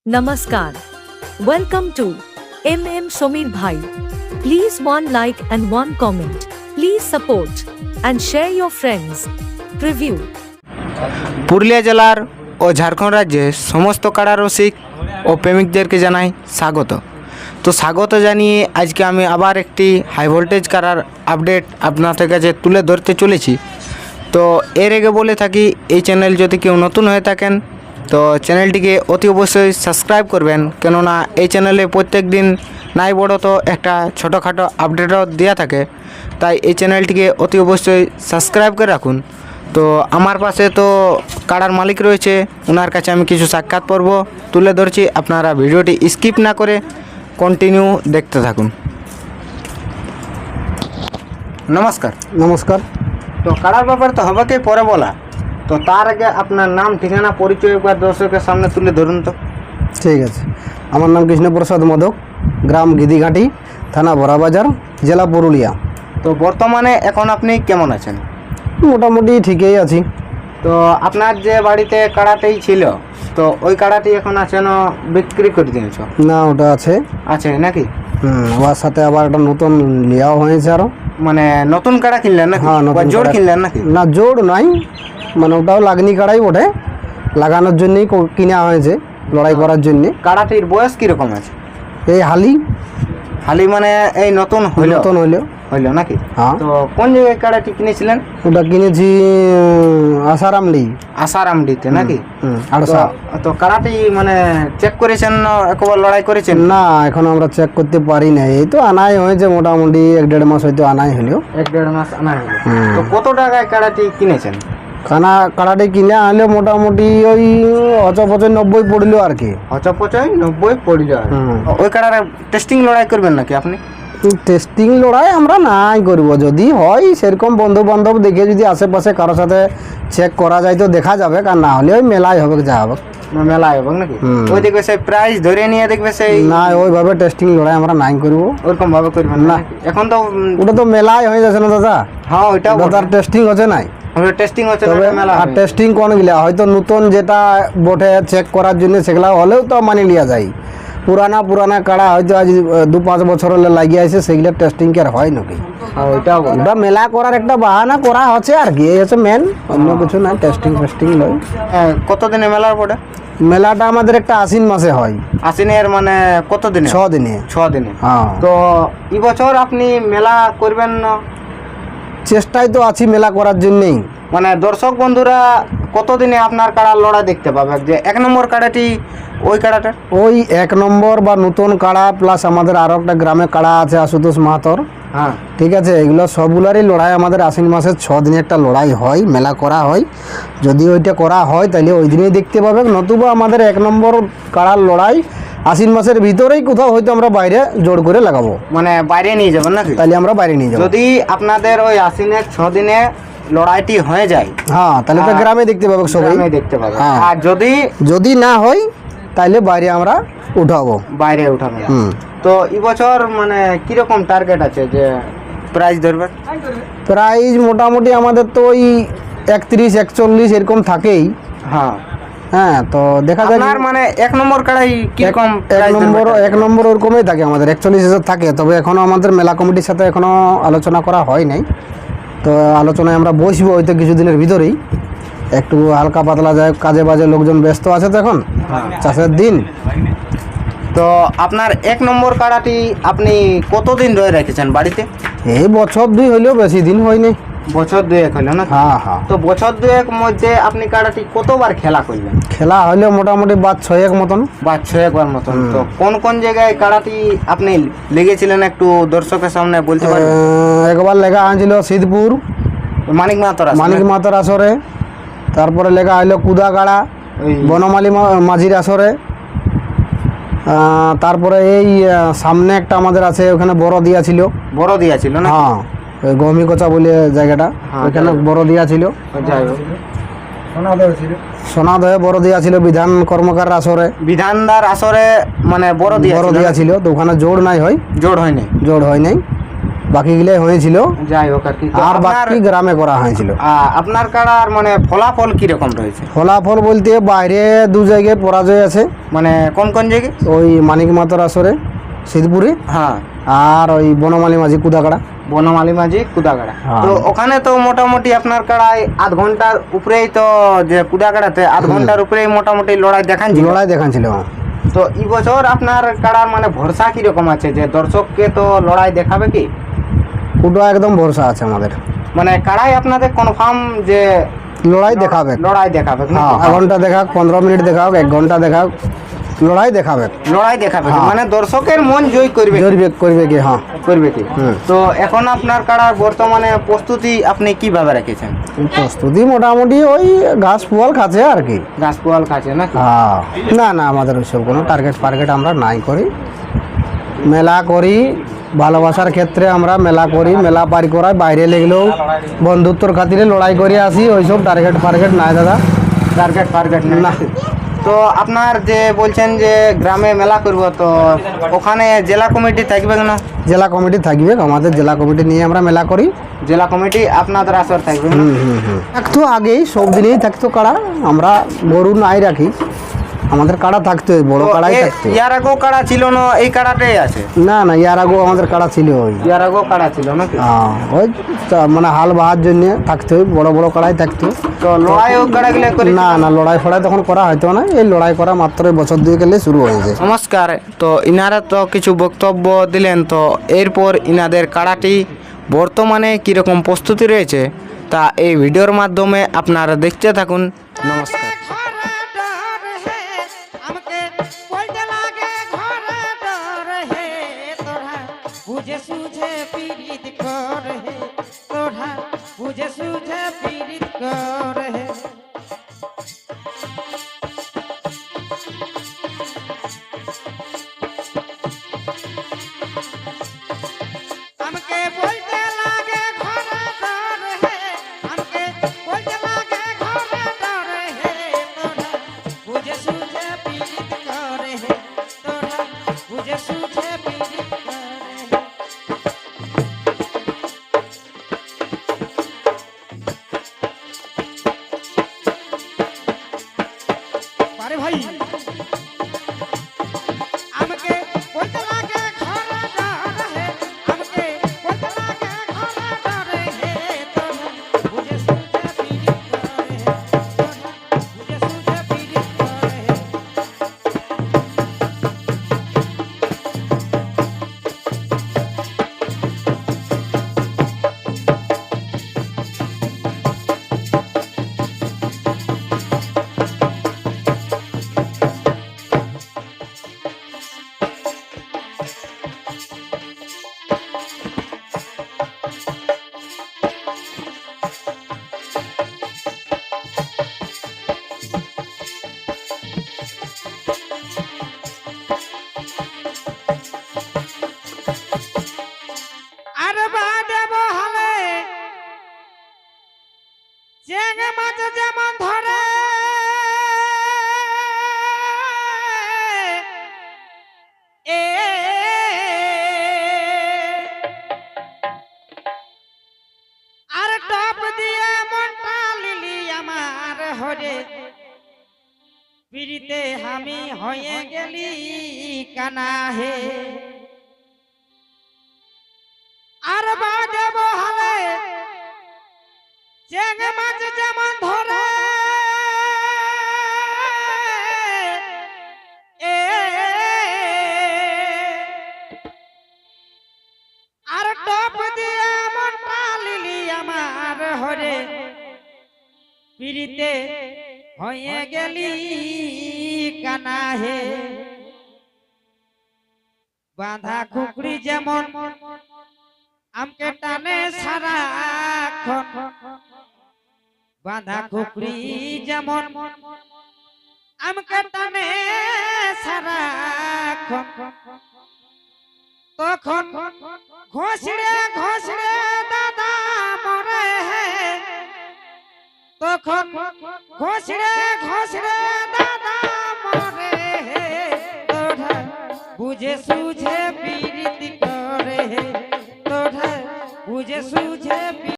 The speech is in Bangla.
Namaskar. Welcome to MM Somir Bhai. Please one like and one comment. Please support and share your friends. Preview. Purulia জেলার ও ঝাড়খণ্ড রাজ্যে সমস্ত কাড়া রসিক ও প্রেমিকদেরকে জানাই স্বাগত। তো স্বাগত জানিয়ে আজকে আমি আবার একটি হাই ভোল্টেজ কাড়ার আপডেট আপনাদের কাছে তুলে ধরতে চলেছি। তো এর আগে বলে থাকি, এই চ্যানেল যদি কেউ নতুন হয়ে থাকেন তো চ্যানেলটিকে অতি অবশ্যই সাবস্ক্রাইব করবেন, কেননা এই চ্যানেলে প্রত্যেক দিন নাই বড় তো একটা ছোটোখাটো আপডেটও দেওয়া থাকে, তাই এই চ্যানেলটিকে অতি অবশ্যই সাবস্ক্রাইব করে রাখুন। তো আমার পাশে তো কাড়ার মালিক রয়েছে, ওনার কাছে আমি কিছু সাক্ষাৎ পর্ব তুলে ধরছি। আপনারা ভিডিওটি স্কিপ না করে কন্টিনিউ দেখতে থাকুন। নমস্কার। নমস্কার। তো কাড়ার ব্যাপারে তো হবাকে পরে বলা, তো তার আগে আপনার নাম, ঠিকানা, পরিচয় একবার দর্শকের সামনে তুলে ধরুন তো। ঠিক আছে, আমার নাম কৃষ্ণপ্রসাদ মোদক, গ্রাম গিদিঘাটি, থানা বড়াবাজার, জেলা পুরুলিয়া। তো বর্তমানে এখন আপনি কেমন আছেন? মোটামুটি ঠিকই আছি। তো আপনার যে বাড়িতে কাড়াটাই ছিল, তো ওই কাড়াটি এখন আছে না বিক্রি করে দিয়েছ? না, ওটা আছে নাকি? ওর সাথে আবার একটা নতুন নেওয়া হয়েছে আরো। মানে নতুন কাড়া কিনলেন নাকি? হ্যাঁ, নতুন জোড় কাড়া। কিনলেন নাকি? না, জোড় নাই, মানে ওটাও লাগনি কাড়াই বটে, লাগানোর জন্যই কিনা হয়েছে, লড়াই করার জন্যে। কাড়াটির বয়স কিরকম আছে? এই হালি মানে এই নতুন হইলো নাকি? হ্যাঁ। তো কোন জায়গায় কাড়াটি কিনেছিলেন? ওটা কিনেছি আসারামডিতে নাকি? আড়সা। তো কাড়াটি মানে চেক করেছেন না, একবার লড়াই করেছেন? না, এখন আমরা চেক করতে পারি না, এই তো আনাই হয়েছে, মোটামুটি 1-1.5 মাস হয়তো আনাই হলেও। 1-1.5 মাস আনা হলো। তো কত টাকায় কাড়াটি কিনেছেন? কাড়াটি কিনে আনলে মোটামুটি ওই 90 পড়লো আর কি। 90 পড়ল। ওই কাড়ার টেস্টিং লড়াই করবেন নাকি আপনি? টেস্টিং লড়াই আমরা নাই করব, যদি হয় সেরকম বন্ধু বান্ধব দেখে, যদি আশেপাশে কারোর সাথে চেক করা যায় তো দেখা যাবে, আর না হলে ওই মেলায় হবে, যা হবে মেলায় হবে নাকি? ওই দেখবে সেই প্রাইজ ধরে নিয়ে দেখবে সেই না, ওইভাবে টেস্টিং লড়াই আমরা নাই করব, ওরকম ভাবে করবেন না। এখন তো ওটা তো মেলায় হয়ে যাচ্ছে না দাদা। হ্যাঁ, ওইটাও তার টেস্টিং হচ্ছে নাই। টেস্টিং হচ্ছে তবে মেলা। আর টেস্টিং কোন গিলা হয়তো নতুন যেটা বটে চেক করার জন্য, সেগুলা হলেও তো মানি লিয়া যায়। পুরানা কাড়া হয়তো আজ 2-5 বছর হলে লাগিয়ে আছে, সেগুলো টেস্টিং কি আর হয় নাকি? ওটা মেলা করার একটা বাহানা করা হচ্ছে আর কি, এই হচ্ছে মেন, অন্য কিছু না। টেস্টিং নয়। কতদিনে মেলার পরে? মেলাটা আমাদের একটা আশ্বিন মাসে হয়। আশ্বিনের মানে কত দিনে? 6 দিনে। 6 দিনে। হ্যাঁ। তো এই বছর আপনি মেলা করবেন না? চেষ্টায় তো আছি মেলা করার জন্যেই। মানে দর্শক বন্ধুরা কতদিনে আপনার কাড়ার লড়াই দেখতে পাবে? যে 1 নম্বর কাড়াটি, ওই কাড়াটা, ওই 1 নম্বর বা নতুন কাড়া প্লাস আমাদের আরো একটা গ্রামে কাড়া আছে আশুতোষ মাহাতর। হ্যাঁ, ঠিক আছে, এগুলো সবগুলারই লড়াই আমাদের আশ্বিন মাসের 6 দিনে একটা লড়াই হয়, মেলা করা হয়। যদি ওইটা করা হয় তাহলে ওই দিনেই দেখতে পাবে, নতুবা আমাদের 1 নম্বর কাড়ার লড়াই আশ্বিন মাসের ভিতরেই কোথাও হয়তো আমরা বাইরে জোর করে লাগাবো। মানে বাইরে নিয়ে যাবেন নাকি? তাহলে আমরা বাইরে নিয়ে যাবো। যদি আপনাদের ওই আশ্বিনের 6 দিনে লড়াইটি হয়ে যায়, হ্যাঁ, তাহলে তো গ্রামে দেখতে পাবে সবাই। গ্রামে দেখতে পাবে। হ্যাঁ। আর যদি না হয় তাহলে বাইরে আমরা উঠাবো। বাইরে উঠাবেন। তো এই বছর মানে কিরকম টার্গেট আছে যে প্রাইজ ধরবেন? প্রাইজ মোটামুটি আমাদের তো ওই 31-41 এরকম থাকেই। হ্যাঁ। হ্যাঁ, তো দেখা যাক। আপনার মানে 1 নম্বর কাড়াই কিরকম? 1 নম্বর ওরকমই থাকে আমাদের, 41,000 থাকে। তবে এখনো আমাদের মেলা কমিটির সাথে এখনো আলোচনা করা হয় নাই, তো আলোচনায় আমরা বসবো হয়তো কিছুদিনের ভিতরেই। একটু হালকা পাতলা যায়, কাজে বাজে লোকজন ব্যস্ত আছে তো এখন, চাষের দিন। তো আপনার 1 নম্বর কাড়াটি আপনি কতদিন ধরে রেখেছেন বাড়িতে? এই বছর 2 হইলেও বেশি দিন হয়নি। বছর 2 হইল না? হ্যাঁ। তো বছর 2 মধ্যে আপনি কাড়াটি কতবার খেলা করলেন? খেলা হইলেও মোটামুটি 6-1 মতন। 6-1 মতন। তো কোন জায়গায় কাড়াটি আপনি লেগেছিলেন একটু দর্শকের সামনে বলতে পারবেন? একবার লেখা হয়েছিল সিদ্ধপুর মানিক মাহাতর আসরে, তারপরে লেখা হইলো কুদাগাড়া বনমালী মাঝির আসরে, তারপরে এই সামনে একটা আমাদের আছে, ওখানে বড় দিয়া ছিল না? হ্যাঁ, ওই গহমিকচা বলে জায়গাটা, ওখানে বড় দিয়া ছিল। সোনাদহে বড় দিয়া ছিল বিধান কর্মকার আসরে, বিধানদার আসরে মানে বড় দিয়া ছিল। তো ওখানে জোড় হয় নাই। বাকিগুলাই হয়েছিল, যাই হোক আর কি। তো আর আপনার বাকি গ্রামে করা হয়েছিল। আপনার কাড়ার মানে ফলাফল কিরকম রয়েছে? ফলাফল বলতে বাইরে 2 জায়গায় পরাজয় আছে, মানে কোন কোন জায়গায়? ওই মানিক মাতর আসরে সিদ্ধপুরে, হ্যাঁ, আর ওই বনমালী মাঝি কুদাকাড়া। বনমালী মাঝি কুদাগাড়া। হ্যাঁ। তো ওখানে তো মোটামুটি আপনার কাড়ায় আধ ঘন্টার উপরেই তো, যে কুদাগাড়াতে আধ ঘন্টার উপরেই মোটামুটি লড়াই দেখাচ্ছিল। লড়াই দেখাচ্ছিল। তো এই বছর আপনার কাড়ার মানে ভরসা কিরকম আছে, যে দর্শককে তো লড়াই দেখাবে কি? পুরো একদম ভরসা আছে আমাদের, মানে কাড়াই আপনাদের কনফার্ম যে লড়াই দেখাবে। লড়াই দেখাবে? হ্যাঁ, আধা ঘন্টা দেখাক, 15 মিনিট দেখাক, 1 ঘন্টা দেখাক, লড়াই দেখাবে। লড়াই দেখাবে কি? হ্যাঁ। মানে দর্শকের মন জয় করবে করবে কি? হ্যাঁ, করবে কি? হুম। তো এখন আপনার কাড়ার বর্তমানে প্রস্তুতি আপনি কিভাবে রেখেছেন? প্রস্তুতি মোটামুটি ওই ঘাস পুয়াল খাচ্ছে আর কি। গাছ পোয়াল কাছে নাকি? হ্যাঁ, না না, আমাদের ওইসব কোনো টার্গেট আমরা নাই করি। মেলা করি, ভালোবাসার ক্ষেত্রে আমরা মেলা করি, মেলা পারি করাই, বাইরে লেগলেও বন্ধুত্বর খাতিরে লড়াই করে আসি। ওইসব টার্গেট নাই দাদা। টার্গেট না। তো আপনার যে বলছেন যে গ্রামে মেলা করব, তো ওখানে জেলা কমিটি থাকবে না? জেলা কমিটি থাকবে, আমাদের জেলা কমিটি নিয়ে আমরা মেলা করি। জেলা কমিটি আপনাদের আসর থাকবে না? থাকতো আগেই, সব দিনেই থাকতো কাড়া। আমরা গরু নাই রাখি, আমাদের কাড়া থাকতো, বড় তো কাড়াই থাকতো। ইয়ার আগেও কাড়া ছিল না? এই কাড়াটাই আছে? না না, ইয়ার আগেও আমাদের কাড়া ছিল। ওই ইয়ার আগেও কাড়া ছিল নাকি? ওই মানে হাল বাহার জন্য থাকতো, বড় বড় কাড়াই থাকতো। তো লড়াইও কাড়াগুলো করে? না না, লড়াই ফড়াই তখন করা হয়তো না। এই লড়াই করা মাত্র বছর 2 গেলে শুরু হয়েছে। নমস্কার। তো ইনারা তো কিছু বক্তব্য দিলেন, তো এরপর ইনাদের কাড়াটি বর্তমানে কীরকম প্রস্তুতি রয়েছে তা এই ভিডিওর মাধ্যমে আপনারা দেখতে থাকুন। নমস্কার। বুঝে সুঝে পীড়িত কর হে তোরা, বুঝে সুঝে পীড়িত কর হে। আমাকে বলতে লাগে ঘরে ডর হে, আমাকে বলতে লাগে ঘরে ডর হে তোরা, বুঝে সুঝে পীড়িত কর হে তোরা, বুঝে সুঝে পীড়িত কর হে। আরে ভাই, আমাকে বলতে লাগে ঘরে ডর হে, আমাকে বলতে লাগে ঘরে ডর হে তোরা, বুঝে সুঝে পীড়িত কর হে তোরা, বুঝে সুঝে পীড়িত কর হে। আর বাদে বহালে চেঙ্গে মাছ যেমন ধরে, এ আর টপ দিয়ে মনটা লিলি আমার হরে, পিড়িতে আমি হয়ে গেলি কানা হে। আর বাদে বহালে চেঙ্গে মাছ যেমন ধরে, এ আর টপ দিয়ে মনটা লিলি আমার হরে, পিড়িতে হয়ে গেলি কানা হে। বাঁধা খুকড়ি যেমন আমকে টানে সারাক্ষণ, বাঁধা খুকড়ি যেমন আমকে টানে সারাক্ষণ, তখন ঘষড়ে ঘষড়ে দাদা মরে হে, তখন ঘষড়ে ঘষড়ে দাদা মরে হে তোরা, বুঝে সুঝে পীড়িত করে হে তোরা, বুঝে সুঝে